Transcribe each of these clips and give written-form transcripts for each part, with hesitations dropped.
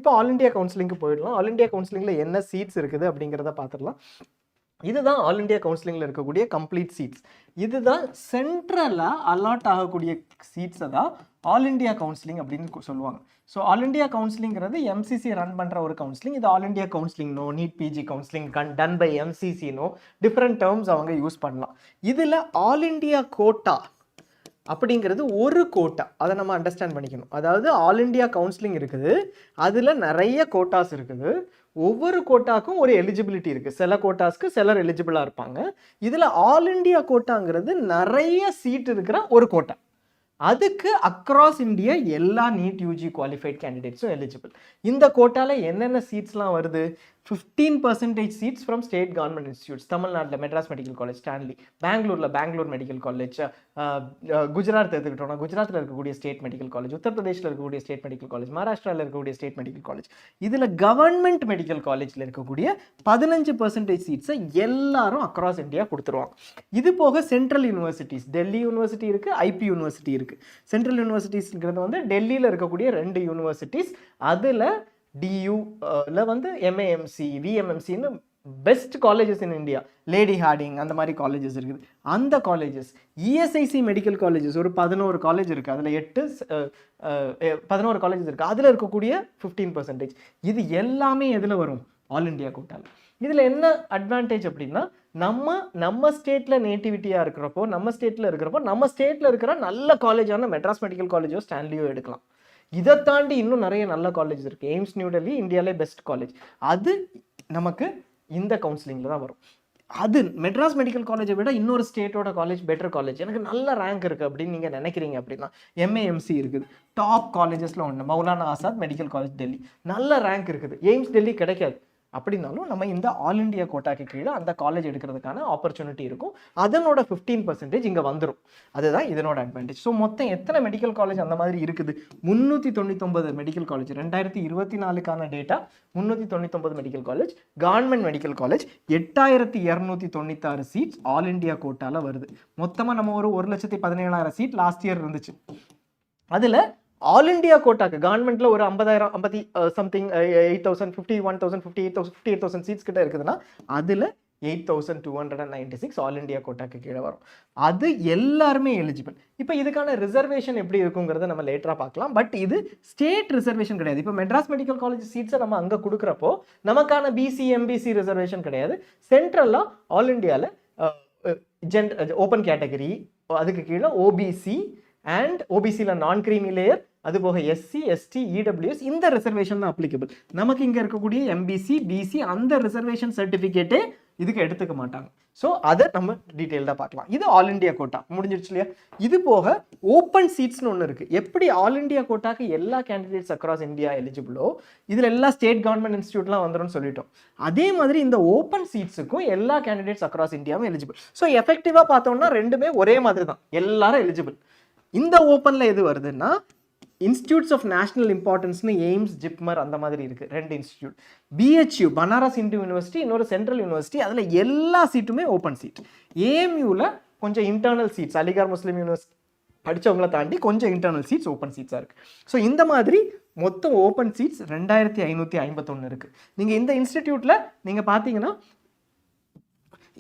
இப்போ all India கவுன்சிலிங்க்கு போயிடலாம். All India கவுன்சிலிங்கில் என்ன சீட்ஸ் இருக்குது அப்படிங்கிறத பார்த்துடலாம். இதுதான் ஆல் இண்டியா கவுன்சிலிங்கில் இருக்கக்கூடிய கம்ப்ளீட் சீட்ஸ். இதுதான் சென்ட்ரலாக அலாட் ஆகக்கூடிய சீட்ஸை தான் ஆல் இண்டியா கவுன்சிலிங் அப்படின்னு சொல்லுவாங்க. ஸோ ஆல் இண்டியா கவுன்சிலிங்கிறது எம்சிசி ரன் பண்ணுற ஒரு கவுன்சிலிங். இது all India counselling no, NEET PG counselling done by MCC no, different terms அவங்க யூஸ் பண்ணலாம். இதில் ஆல் இண்டியா கோட்டா அப்படிங்கிறது ஒரு கோட்டா, அதை நம்ம அண்டர்ஸ்டாண்ட் பண்ணிக்கணும். அதாவது ஆல் இண்டியா கவுன்சிலிங் இருக்குது, அதில் நிறைய கோட்டாஸ் இருக்குது. ஒவ்வொரு கோட்டாக்கும் ஒரு எலிஜிபிலிட்டி இருக்குது. சில கோட்டாஸ்க்கு சிலர் எலிஜிபிளாக இருப்பாங்க. இதில் ஆல் இண்டியா கோட்டாங்கிறது நிறைய சீட் இருக்கிற ஒரு கோட்டா. அதுக்கு அக்ராஸ் இந்தியா எல்லா நீட் யூஜி குவாலிஃபைட் கேண்டிடேட்ஸும் எலிஜிபிள். இந்த கோட்டாவில் என்னென்ன சீட்ஸ்லாம் வருது? 15% seats from state government institutes. தமிழ்நாட்டில் மெட்ராஸ் மெடிக்கல் காலேஜ், ஸ்டான்லி. பெங்களூரில் பெங்களூர் மெடிக்கல் காலேஜ். குஜராத் எடுத்துக்கிட்டோம்னா குஜராத்தில் இருக்கக்கூடிய ஸ்டேட் மெடிக்கல் காலேஜ், உத்தரப்பிரதேசில் இருக்கக்கூடிய ஸ்டேட் மெடிக்கல் காலேஜ், மகாராஷ்டிராவில் இருக்கக்கூடிய ஸ்டேட் மெடிக்கல் காலேஜ். இதில் கவர்மெண்ட் மெடிக்கல் காலேஜில் இருக்கக்கூடிய 15% சீட்ஸை எல்லாரும் அக்ராஸ் இந்தியா கொடுத்துருவாங்க. இது போக சென்ட்ரல் யூனிவர்சிட்டிஸ், டெல்லி யூனிவர்சிட்டி இருக்குது, ஐபி யூனிவர்சிட்டி இருக்குது. சென்ட்ரல் யூனிவர்சிட்டிஸ்ங்கிறது வந்து டெல்லியில் இருக்கக்கூடிய 2 யூனிவர்சிட்டிஸ். அதில் டியூல வந்து எம்ஏஎம்சி, விஎம்எம்சின்னு best colleges in India, Lady Hardinge அந்த மாதிரி காலேஜஸ் இருக்குது. அந்த காலேஜஸ், இஎஸ்ஐசி மெடிக்கல் காலேஜஸ் ஒரு 11 காலேஜ் இருக்குது. அதில் 11 காலேஜஸ் இருக்குது. அதில் இருக்கக்கூடிய 15%. இது எல்லாமே எதில் வரும்? ஆல் இண்டியா கோட்டாவில். இதில் என்ன அட்வான்டேஜ் அப்படின்னா, நம்ம ஸ்டேட்டில் நேட்டிவிட்டியாக இருக்கிறப்போ, நம்ம ஸ்டேட்டில் இருக்கிற நல்ல காலேஜான மெட்ராஸ் மெடிக்கல் காலேஜோ ஸ்டான்லியோ எடுக்கலாம். இதை தாண்டி இன்னும் நிறைய நல்ல காலேஜ் இருக்குது. எய்ம்ஸ் நியூ டெல்லி இந்தியாவிலே பெஸ்ட் காலேஜ். அது நமக்கு இந்த கவுன்சிலிங்கில் தான் வரும். அது மெட்ராஸ் மெடிக்கல் காலேஜை விட இன்னொரு ஸ்டேட்டோட காலேஜ் பெட்டர் காலேஜ், எனக்கு நல்ல ரேங்க் இருக்குது அப்படின்னு நீங்கள் நினைக்கிறீங்க அப்படின்னா, எம்ஏஎம்சி இருக்குது, டாப் காலேஜஸில் ஒன்று. மௌலானா ஆசாத் மெடிக்கல் காலேஜ் டெல்லி, நல்ல ரேங்க் இருக்குது. எய்ம்ஸ் டெல்லி கிடைக்காது. அப்படின்னாலும் நம்ம இந்த ஆல் இண்டியா கோட்டாக்கு கீழே அந்த காலேஜ் எடுக்கிறதுக்கான ஆப்பர்ச்சுனிட்டி இருக்கும். அதனோட 15% இங்கே வந்துடும். அதுதான் இதனோட அட்வான்டேஜ். ஸோ மொத்தம் எத்தனை மெடிக்கல் காலேஜ் அந்த மாதிரி இருக்குது? 399 மெடிக்கல் காலேஜ். 2024க்கான data 399 medical college. Government medical college 8296 seats all India கோட்டாவில் வருது. மொத்தமாக நம்ம ஒரு 1,17,000 சீட் லாஸ்ட் இயர் இருந்துச்சு. அதில் ஆல் இண்டியா கோட்டாக்கு கவர்மெண்ட்ல ஒரு 50,000 50 சம்திங் 8,000 51,000 58,000 சீட்ஸ் கிட்ட இருக்குதுன்னா அதில் 8,296 ஆல் இண்டியா கோட்டாக்கு கீழே வரும். அது எல்லாருமே எலிஜிபிள். இப்போ இதுக்கான ரிசர்வேஷன் எப்படி இருக்குங்கிறத நம்ம லேட்டராக பார்க்கலாம். பட் இது ஸ்டேட் ரிசர்வேஷன் கிடையாது. இப்போ மெட்ராஸ் மெடிக்கல் காலேஜ் சீட்ஸை நம்ம அங்கே கொடுக்குறப்போ நமக்கான பிசி எம்பிசி ரிசர்வேஷன் கிடையாது. சென்ட்ரலாக ஆல் இண்டியாவில் ஓப்பன் கேட்டகரி, அதுக்கு கீழே ஓபிசி அண்ட் ஓபிசியில் நான் கிரீமி லேயர், அதுபோக எஸ்சி எஸ்டி இடபிள்யூஎஸ் இந்த ரிசர்வேஷன் தான் அப்ளிகபிள். நமக்கு இங்கே இருக்கக்கூடிய எம்பிசி பிசி அந்த ரிசர்வேஷன் சர்டிஃபிகேட்டே இதுக்கு எடுத்துக்க மாட்டாங்க. ஸோ அதை நம்ம டீட்டெயில்டாக பார்க்கலாம். இது ஆல் இண்டியா கோட்டா முடிஞ்சிடுச்சு இல்லையா? இது போக ஓப்பன் சீட்ஸ்னு ஒன்று இருக்குது. எப்படி ஆல் இண்டியா கோட்டாக்கு எல்லா கேண்டிடேட்ஸ் அக்ராஸ் இந்தியா எலிஜிபிளோ இதில் எல்லா ஸ்டேட் கவர்மெண்ட் இன்ஸ்டியூட்லாம் வந்துடும் சொல்லிட்டோம். அதே மாதிரி இந்த ஓப்பன் சீட்ஸுக்கும் எல்லா கேண்டிடேட்ஸ் அக்ராஸ் இந்தியாவும் எலிஜிபிள். ஸோ எஃபெக்டிவாக பார்த்தோம்னா ரெண்டுமே ஒரே மாதிரி தான், எல்லாரும் எலிஜிபிள். இந்த ஓப்பனில் எது வருதுன்னா இன்ஸ்டியூட்ஸ் ஆஃப் நேஷனல் இம்பார்ட்டன்ஸ்னு எய்ம்ஸ், ஜிப்மர் அந்த மாதிரி இருக்குது 2 institute. BHU Banaras Hindu university, இன்னொரு சென்ட்ரல் யூனிவர்சிட்டி, அதில் எல்லா சீட்டுமே ஓப்பன் சீட். ஏஎம்யூவில் கொஞ்சம் internal seats, Aligarh Muslim university படித்தவங்களை தாண்டி கொஞ்சம் இன்டர்னல் சீட்ஸ் ஓப்பன் சீட்ஸாக இருக்குது. ஸோ இந்த மாதிரி மொத்தம் ஓப்பன் சீட்ஸ் 2551 இருக்குது. நீங்கள் இந்த இன்ஸ்டிடியூட்டில் நீங்கள் பார்த்தீங்கன்னா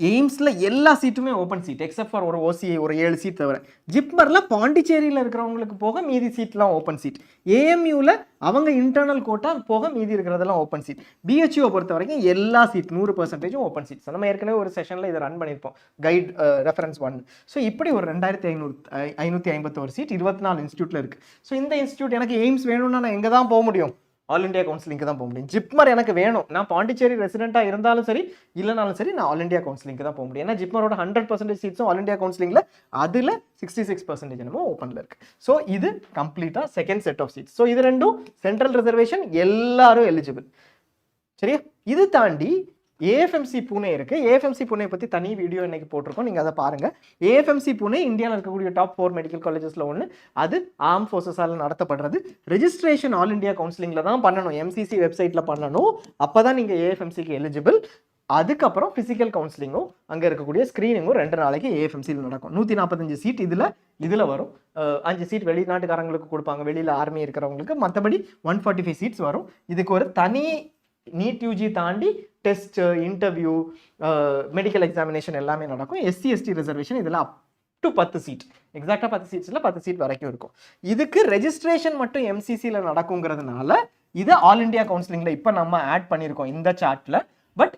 எய்ம்ஸில் எல்லா சீட்டுமே ஓப்பன் சீட் எக்ஸப்ட் ஃபார் ஒரு ஓசிஐ ஒரு 7 சீட் தவிர. ஜிப்மரில் பாண்டிச்சேரியில் இருக்கிறவங்களுக்கு போக மீதி சீட்லாம் ஓப்பன் சீட். ஏஎம்யூவில் அவங்க இன்டர்னல் கோட்டா போக மீதி இருக்கிறதெல்லாம் ஓப்பன் சீட். பிஹெச்யூவை பொறுத்த வரைக்கும் எல்லா சீட் 100% ஓப்பன் சீட்ஸ். நம்ம ஏற்கனவே ஒரு செஷனில் இதை ரன் பண்ணியிருப்போம், கைட் ரெஃபரன்ஸ் 1. ஸோ இப்படி ஒரு 2551 சீட் 24 இன்ஸ்டியூட்டில் இருக்குது. ஸோ இந்த இன்ஸ்டியூட் எனக்கு எய்ம்ஸ் வேணும்னா நான் எங்கே தான் போக முடியும்? ஆல் இண்டியா கவுன்சிலிங்க்கு தான் போக முடியும். ஜிப்மர் எனக்கு வேணும், நான் பாண்டிச்சேரி ரெசிடென்ட்டாக இருந்தாலும் சரி இல்லைனாலும் சரி நான் ஆல் இண்டியா கவுன்சிலிங்க்கு தான் போக முடியும். ஏன்னா ஜிப்மரோட 100% சீட்ஸும் ஆல் இண்டியா கவுன்சிலிங்கில் அதில் 66% என்னமோ ஓப்பனில் இருக்குது. ஸோ இது கம்ப்ளீட்டாக second set of seats. So இது ரெண்டும் சென்ட்ரல் ரிசர்வேஷன், எல்லாரும் எலிஜிபிள். சரியா? இது தாண்டி ஏஎஃப்எம்சி புனே இருக்குது. ஏஎஃப்எம்சி புனே பற்றி தனி வீடியோ இன்னைக்கு போட்டிருக்கோம், நீங்கள் அதை பாருங்கள். ஏஎஃப்எம்சி புனே இந்தியாவில் இருக்கக்கூடிய டாப் 4 மெடிக்கல் காலேஜஸில் ஒன்று. அது ஆர்ம் ஃபோர்ஸஸால் நடத்தப்படுறது. ரெஜிஸ்ட்ரேஷன் ஆல் இண்டியா கவுன்சிலிங்கில் தான் பண்ணணும், எம்சிசி வெப்சைட்டில் பண்ணணும். அப்போ தான் நீங்கள் ஏஎஃப்எம்சிக்கு எலிஜிபிள். அதுக்கப்புறம் ஃபிசிக்கல் கவுன்சிலிங்கும் அங்கே இருக்கக்கூடிய ஸ்க்ரீனிங்கும் 2 நாளைக்கு ஏஎஃப்எம்சியில் நடக்கும். 145 சீட் இதில் வரும். 5 சீட் வெளிநாட்டுக்காரங்களுக்கு கொடுப்பாங்க, வெளியில் ஆர்மி இருக்கிறவங்களுக்கு. மற்றபடி 145 சீட்ஸ் வரும். இதுக்கு ஒரு தனி நீட் யூஜி தாண்டி டெஸ்ட், இன்டர்வியூ, மெடிக்கல் எக்ஸாமினேஷன் எல்லாமே நடக்கும். எஸ்சி எஸ்டி ரிசர்வேஷன் இதில் அப் டு 10 சீட், எக்ஸாக்டாக 10 சீட்ஸில் 10 சீட் வரைக்கும் இருக்கும். இதுக்கு ரெஜிஸ்ட்ரேஷன் மட்டும் எம்சிசியில் நடக்குங்கிறதுனால இது ஆல் இண்டியா கவுன்சிலிங்கில் இப்போ நம்ம ஆட் பண்ணியிருக்கோம் இந்த சார்ட்டில். பட்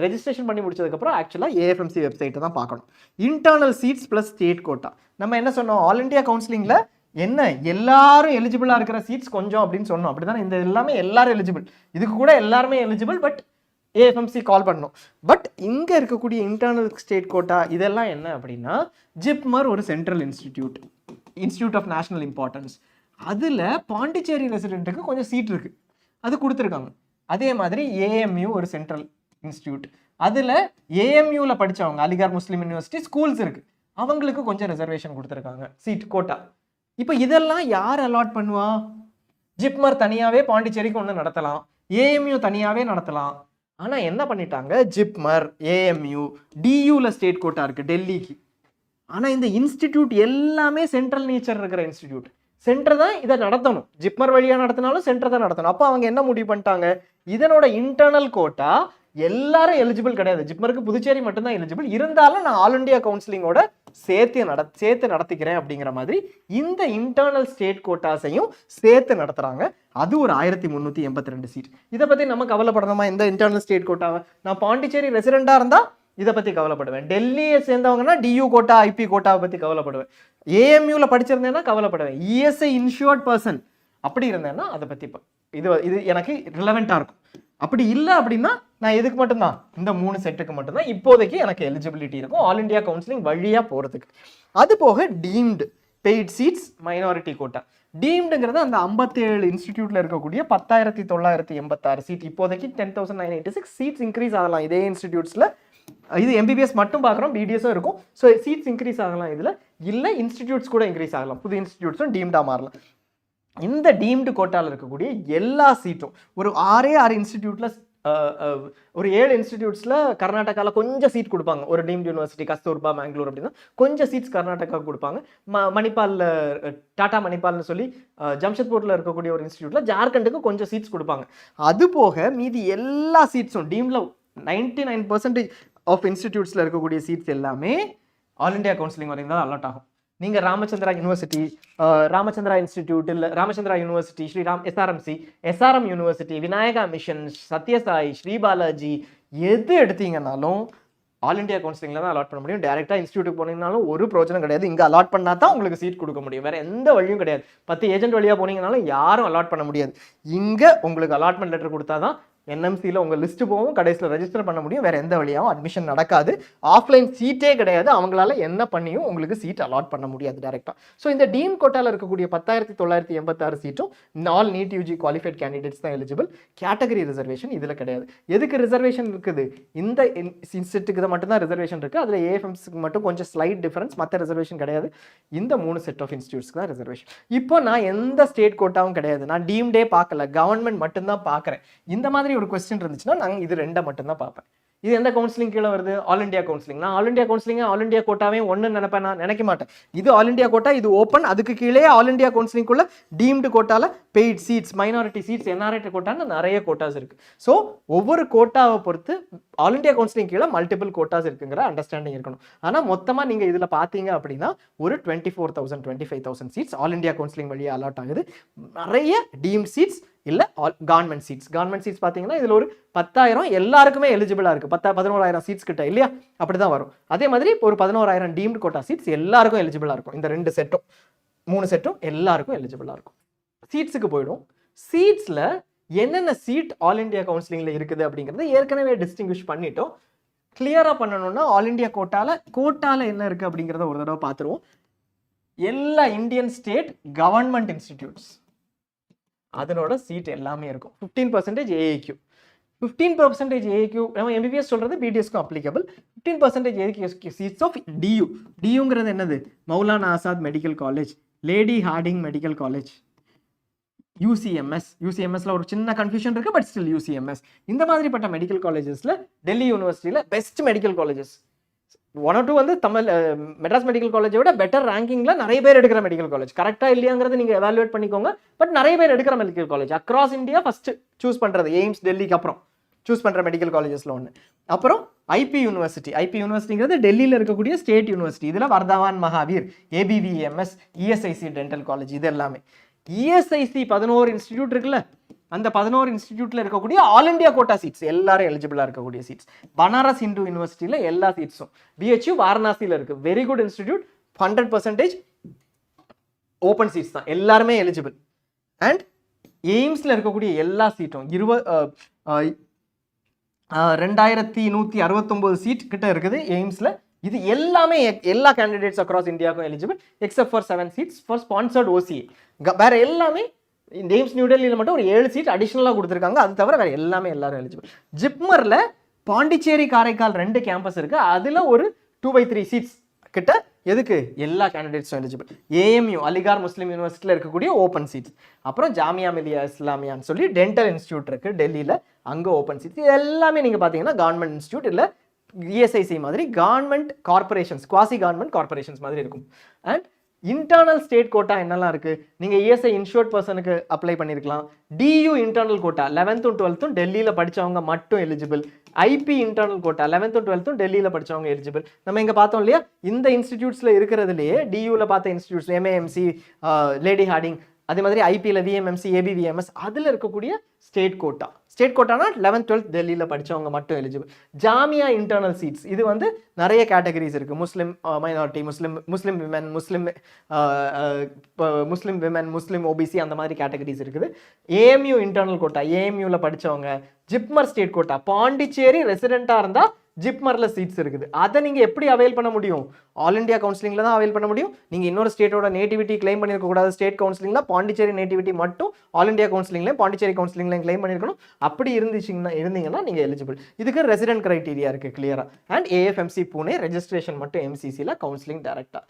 ரெஜிஸ்ட்ரேஷன் பண்ணி முடிச்சதுக்கப்புறம் ஆக்சுவலாக ஏஎஃப்எம்சி வெப்சைட்டை தான் பார்க்கணும். Internal seats plus state quota. நம்ம என்ன சொன்னோம், ஆல் இண்டியா கவுன்சிலிங்கில் என்ன எல்லாரும் எலிஜிபிளாக இருக்கிற சீட்ஸ் கொஞ்சம் அப்படின்னு சொன்னோம். அப்படி தானே, இந்த எல்லாமே எல்லாரும் எலிஜிபிள், இதுக்கு கூட எல்லாருமே எலிஜிபிள். பட் ஏஎஃப்எம்சி கால் பண்ணணும். பட் இங்கே இருக்கக்கூடிய இன்டர்னல் ஸ்டேட் கோட்டா இதெல்லாம் என்ன அப்படின்னா, ஜிப்மர் ஒரு central institute of national importance. அதில் பாண்டிச்சேரி ரெசிடென்ட்டுக்கு கொஞ்சம் சீட் இருக்குது, அது கொடுத்துருக்காங்க. அதே மாதிரி ஏஎம்யூ ஒரு சென்ட்ரல் இன்ஸ்டிடியூட், அதில் ஏஎம்யூவில் படித்தவங்க, அலிகார் முஸ்லீம் யூனிவர்சிட்டி ஸ்கூல்ஸ் இருக்குது, அவங்களுக்கு கொஞ்சம் ரிசர்வேஷன் கொடுத்துருக்காங்க, சீட் கோட்டா. இப்போ இதெல்லாம் யார் அலாட் பண்ணுவா? ஜிப்மர் தனியாகவே பாண்டிச்சேரிக்கு ஒன்று நடத்தலாம், ஏஎம்யூ தனியாகவே நடத்தலாம். ஆனால் என்ன பண்ணிட்டாங்க, ஜிப்மர், ஏஎம்யூ, டியூவில் ஸ்டேட் கோட்டா இருக்குது டெல்லிக்கு. ஆனால் இந்த இன்ஸ்டிடியூட் எல்லாமே சென்ட்ரல் நேச்சர் இருக்கிற இன்ஸ்டிடியூட், சென்டர் தான் இதை நடத்தணும். ஜிப்மர் வழியாக நடத்தினாலும் சென்டர் தான் நடத்தணும். அப்போ அவங்க என்ன முடிவு பண்ணிட்டாங்க, இதனோட இன்டர்னல் கோட்டா எல்லாரும் எலிஜிபிள் கிடையாது, ஜிப்மருக்கு புதுச்சேரி மட்டும்தான் எலிஜிபிள், இருந்தாலும் நான் ஆல் இண்டியா கவுன்சிலிங்கோட சேர்த்து நடத்திக்கிறேன் அப்படிங்கிற மாதிரி இந்த இன்டர்னல் ஸ்டேட் கோட்டாஸையும் சேர்த்து நடத்துறாங்க. அது ஒரு 1382 சீட். இதை பற்றி நம்ம கவலைப்படணுமா? இந்த இன்டர்னல் ஸ்டேட் கோட்டாவை நான் பாண்டிச்சேரி ரெசிடென்ட்டாக இருந்தால் இதை பற்றி கவலைப்படுவேன், டெல்லியை சேர்ந்தவங்கன்னா டியூ கோட்டா, ஐபி கோட்டாவை பற்றி கவலைப்படுவேன், ஏஎம்யூவில் படிச்சிருந்தேன்னா கவலைப்படுவேன், இஎஸ்ஐ இன்சூர்ட் பர்சன் அப்படி இருந்தேன்னா அதை பற்றி இது எனக்கு ரிலவெண்ட்டாக இருக்கும். அப்படி இல்லை அப்படின்னா நான் எதுக்கு மட்டும்தான், இந்த 3 செட்டுக்கு மட்டும்தான் இப்போதைக்கு எனக்கு எலிஜிபிலிட்டி இருக்கும் ஆல் இண்டியா கவுன்சிலிங் வழியாக போகிறதுக்கு. அது போக deemed paid seats minority quota. டீம்டுங்கிறது அந்த 57 இன்ஸ்டிடியூட்டில் இருக்கக்கூடிய 10,986 சீட். இப்போதைக்கு 10,986 சீட்ஸ் இன்க்ரீஸ் ஆகலாம் இதே இன்ஸ்டிடியூட்ஸில். இது எம்பிபிஎஸ் மட்டும் பார்க்குறோம், பிடிஎஸும் இருக்கும். ஸோ சீட்ஸ் இன்க்ரீஸ் ஆகலாம் இதில், இல்லை இன்ஸ்டிடியூட்ஸ் கூட இன்க்ரீஸ் ஆகலாம், புது இன்ஸ்டிடியூட்ஸும் டீம்டாக மாறலாம். இந்த டீம்டு கோட்டாவில் இருக்கக்கூடிய எல்லா சீட்டும் ஒரு 6 இன்ஸ்டிடியூட்டில், ஒரு 7 இன்ஸ்டிடியூட்ஸில் கர்நாடகாவில் கொஞ்சம் சீட் கொடுப்பாங்க. ஒரு டீம்டு யூனிவர்சிட்டி கஸ்தூர்பா, மேங்களூர் அப்படின்னா கொஞ்சம் சீட்ஸ் கர்நாடகாவுக்கு கொடுப்பாங்க. மணிப்பாலில் டாடா மணிப்பால்னு சொல்லி ஜம்ஷெட்பூரில் இருக்கக்கூடிய ஒரு இன்ஸ்டிடியூட்டில் ஜார்க்கண்டுக்கு கொஞ்சம் சீட்ஸ் கொடுப்பாங்க. அது போக மீதி எல்லா சீட்ஸும் டீமில் 99% ஆஃப் இன்ஸ்டிடியூட்ஸில் இருக்கக்கூடிய சீட்ஸ் எல்லாமே ஆல் இண்டியா கவுன்சிலிங் வரைக்கும் தான் அலாட் ஆகும். நீங்கள் ராமச்சந்திரா யூனிவர்சிட்டி, ராமச்சந்திரா இன்ஸ்டிடியூட், இல்லை Ramachandra university, Sriram, SRM university, Vinayaka mission, Sathya Sai, Sri Balaji எது எடுத்தீங்கன்னாலும் ஆல் இண்டியா கவுன்சிலிங்கில் தான் அலாட் பண்ண முடியும். டேரெக்டாக இன்ஸ்டியூட்டுக்கு போனீங்கனாலும் ஒரு பிரோஜனம் கிடையாது. இங்கே அலாட் பண்ணால் தான் உங்களுக்கு சீட் கொடுக்க முடியும், வேறு எந்த வழியும் கிடையாது. 10 ஏஜென்ட் வழியாக போனீங்கனாலும் யாரும் அலாட் பண்ண முடியாது. இங்கே உங்களுக்கு அலாட்மெண்ட் லெட்டர் கொடுத்தா தான் என்எம்சியில் உங்கள் லிஸ்ட்டு போகும், கடைசியில் ரெஜிஸ்டர் பண்ண முடியும். வேறு எந்த வழியாகவும் அட்மிஷன் நடக்காது. ஆஃப்லைன் சீட்டே கிடையாது, அவங்களால என்ன பண்ணியும் உங்களுக்கு சீட் அலாட் பண்ண முடியாது டேரெக்டாக. ஸோ இந்த டீம் கோட்டாவில் இருக்கக்கூடிய 10,986 சீட்டும் all need UG qualified candidates தான் எலிஜிபிள். கேட்டகரி ரிசர்வேஷன் இதில் கிடையாது. எதுக்கு ரிசர்வேஷன் இருக்குது, இந்த செட்டுக்கு தான் மட்டும்தான் ரிசர்வேஷன் இருக்குது. அதில் ஏஎஃப்எம்ஸுக்கு மட்டும் கொஞ்சம் ஸ்லைட் டிஃபரன்ஸ், மற்ற ரிசர்வேஷன் கிடையாது. இந்த 3 செட் ஆஃப் இன்ஸ்டியூட்ஸ்க்கு தான் ரிசர்வேஷன். இப்போ நான் எந்த ஸ்டேட் கோட்டாவும் கிடையாது, நான் டீம்டே பார்க்கல, கவர்மெண்ட் மட்டும்தான் பார்க்குறேன். இந்த மாதிரி ஒரு கொஸ்டின் இருந்துச்சுன்னா நாங்கள் இது 2 மட்டும் தான் பார்ப்பேன். இது எந்த கவுன்சிலிங் கீழே வருது, ஆல் இண்டியா கவுன்சிலிங். நான் all India counselling all India கோட்டாவே ஒன்று நினைப்பேன், நான் நினைக்க மாட்டேன். இது ஆல் இண்டியா கோட்டா, இது ஓப்பன், அதுக்கு கீழே ஆல் இண்டியா கவுன்சிலிங்குள்ள டீம்டு கோட்டால paid seats, minority seats, NRI கோட்டான்னு நிறைய கோட்டாஸ் இருக்கு. ஸோ ஒவ்வொரு கோட்டாவை பொறுத்து ஆல் இண்டியா கவுன்சிலிங் கீழே மல்டிபிள் கோட்டாஸ் இருக்குங்கிற அண்டர்ஸ்டாண்டிங் இருக்கணும். ஆனால் மொத்தமாக நீங்கள் இதில் பார்த்தீங்க அப்படின்னா ஒரு 24,000 25,000 சீட்ஸ் ஆல் இண்டியா கவுன்சிலிங் வழியாக அலாட் ஆகுது. நிறைய டீம்ட் சீட்ஸ் இல்லை கவர்மெண்ட் சீட்ஸ் பார்த்தீங்கன்னா இதில் ஒரு 10,000 எல்லாருக்குமே எலிஜிபிளாக இருக்குது. 11,000 சீட்ஸ் கிட்ட இல்லையா, அப்படி தான் வரும். அதே மாதிரி ஒரு 11,000 டீம்டு கோட்டா சீட்ஸ் எல்லாருக்கும் எலிஜிபிளாக இருக்கும். இந்த 2 செட்டும் 3 செட்டும் எல்லாருக்கும் எலிஜிபிளாக இருக்கும். சீட்ஸுக்கு போயிடும். சீட்ஸில் என்னென்ன சீட் ஆல் இண்டியா கவுன்சிலிங்கில் இருக்குது அப்படிங்கிறத ஏற்கனவே டிஸ்டிங்விஷ் பண்ணிட்டோம். கிளியராக பண்ணணும்னா ஆல் இண்டியா கோட்டால என்ன இருக்குது அப்படிங்கிறத ஒரு தடவை பார்த்துருவோம். எல்லா இந்தியன் ஸ்டேட் கவர்மெண்ட் இன்ஸ்டிடியூட்ஸ் அதனோட சீட் எல்லாமே இருக்கும். 15% ஏஏக்யூ, 15% ஏஏக்யூ நம்ம எம்பிபிஎஸ் சொல்கிறது பிடிஎஸ்க்கும் அப்ளிகபிள். 15% ஏஏக்யூ சீட்ஸ் ஆஃப் டியூங்கிறது என்னது, Maulana Azad medical college, Lady Hardinge medical college, யூசிஎம்எஸ்ல ஒரு சின்ன கன்ஃபியூஷன் இருக்கு, பட் ஸ்டில் யூசிஎம்எஸ். இந்த மாதிரிப்பட்ட மெடிக்கல் காலேஜஸ்ல டெல்லி யூனிவர்சிட்டியில பெஸ்ட் மெடிக்கல் காலேஜஸ் 1 or 2 வந்து மெட்ராஸ் மெடிக்கல் காலேஜை விட பெட்டர் ரேங்கிங்ல நிறைய பேர் எடுக்கிற மெடிக்கல் காலேஜ். கரெக்டா இல்லையாங்கிறது நீங்க எவாலுவேட் பண்ணிக்கோங்க. பட் நிறைய பேர் எடுக்கிற medical college across India first choose பண்றது எய்ம்ஸ் டெல்லிக்கு அப்புறம் சூஸ் பண்ற மெடிக்கல் காலேஜஸ்ல ஒன்று. அப்புறம் ஐபி யூனிவர்சிட்டிங்கிறது டெல்லியில் இருக்கக்கூடிய ஸ்டேட் யூனிவர்சிட்டி. இதுல வர்தவான் மகாவீர், ஏபிவிஎம்எஸ், இஎஸ்ஐசி டென்டல் காலேஜ், இது எல்லாமே. இஎஸ்ஐசி 11 இன்ஸ்டிடியூட் இருக்குல்ல, அந்த 11 இன்ஸ்டிடியூட்ல இருக்கக்கூடிய ஆல் இந்தியா கோட்டா சீட்ஸ் எல்லாரும் எலிஜிபிளா இருக்கக்கூடிய சீட்ஸ். பனாரஸ் ஹிந்து யூனிவர்சிட்டியில எல்லா சீட்ஸும். பிஹெச்யூ வாரணாசியில் இருக்கு, very good institute, 100% open seats தான், எல்லாருமே எலிஜிபிள். அண்ட் எய்ம்ஸ்ல இருக்கக்கூடிய எல்லா சீட்டும் 2169 சீட் கிட்ட இருக்குது எய்ம்ஸ்ல. இது எல்லாமே எல்லா கேண்டிடேட்ஸ் அக்ராஸ் இந்தியாவுக்கும் eligible except for 7 seeds for sponsored OCA. வேற எல்லாமே இந்த எய்ம்ஸ் நியூ டெல்லியில் மட்டும் ஒரு 7 சீட் அடிஷனலாக கொடுத்துருக்காங்க. அது தவிர வேற எல்லாமே எல்லாரும் எலிஜிபிள். ஜிப்மர்ல பாண்டிச்சேரி, காரைக்கால் 2 கேம்பஸ் இருக்கு. அதுல ஒரு 2/3 சீட்ஸ் கிட்ட எதுக்கு எல்லா கேண்டிடேட்ஸும் எலிஜிபிள். ஏஎம்யூ அலிகார் முஸ்லீம் யூனிவர்சிட்டியில் இருக்கக்கூடிய ஓப்பன் சீட்ஸ். அப்புறம் ஜாமியா மிலியா இஸ்லாமியான்னு சொல்லி டென்டல் இன்ஸ்டியூட் இருக்கு டெல்லியில், அங்கே ஓப்பன் சீட்ஸ். இது எல்லாமே நீங்கள் பார்த்தீங்கன்னா கவர்மெண்ட் இன்ஸ்டியூட் இல்லை இஎஸ்ஐசி மாதிரி government corporations, quasi government corporations மாதிரி இருக்கும். அண்ட் இன்டர்னல் ஸ்டேட் கோட்டா என்னெல்லாம் இருக்கு, நீங்க இஎஸ்ஐ இன்ஷூர்ட் பர்சனுக்கு அப்ளை பண்ணிருக்கலாம். DU internal quota 11th and 12th டெல்லியில படிச்சவங்க மட்டும் eligible. IP internal quota 11th and 12th டெல்லியில படிச்சவங்க எலிஜிபிள். நம்ம இங்க பார்த்தோம் இல்லையா, இந்த இன்ஸ்டிடியூட்ஸ்ல இருக்கிறதுலயே டியூல பார்த்த இன்ஸ்டிடியூட்ஸ் எம்ஏஎம்சி, லேடி ஹார்டிங், அதே மாதிரி ஐபியில் விஎம்எம்சி, ஏபிவிஎம்எஸ், அதில் இருக்கக்கூடிய ஸ்டேட் கோட்டானா 11th 12th டெல்லியில் படித்தவங்க மட்டும் எலிஜிபிள். ஜாமியா இன்டர்னல் சீட்ஸ், இது வந்து நிறைய கேட்டகரிஸ் இருக்குது. முஸ்லீம் மைனாரிட்டி, முஸ்லீம் விமன், முஸ்லீம் ஓபிசி, அந்த மாதிரி கேட்டகரிஸ் இருக்குது. ஏஎம்யூ இன்டர்னல் கோட்டா, ஏஎம்யூவில் படித்தவங்க. ஜிப்மர் ஸ்டேட் கோட்டா, பாண்டிச்சேரி ரெசிடென்ட்டாக இருந்தால் ஜிப்மர்ல சீட்ஸ் இருக்குது. அதை நீங்க எப்படி அவைல் பண்ண முடியும்? ஆல் இந்தியா கவுன்சிலிங்ல தான் அவைல் பண்ண முடியும். நீங்க இன்னொரு ஸ்டேட்டோட நேட்டிவிட்டி கிளைம் பண்ணிருக்க கூடாது. ஸ்டேட் கவுன்சிலிங்ல பாண்டிச்சேரி நேட்டிவிட்டி மட்டும் ஆல் இந்தியா கவுன்சிலிங்லையும் பாண்டிச்சேரி கவுன்சிலிங்லையும் கிளைம் பண்ணிருக்கணும். அப்படி இருந்தீங்கன்னா நீங்க எலிஜிபிள். இதுக்கு ரெசிடென்ட் கிரைட்டீரியா இருக்கு கிளியரா. அண்ட் ஏஎஃப்எம்சி பூனே ரெஜிஸ்ட்ரேஷன் மட்டும் எம்சிசில, கவுன்சிலிங் டைரக்டா.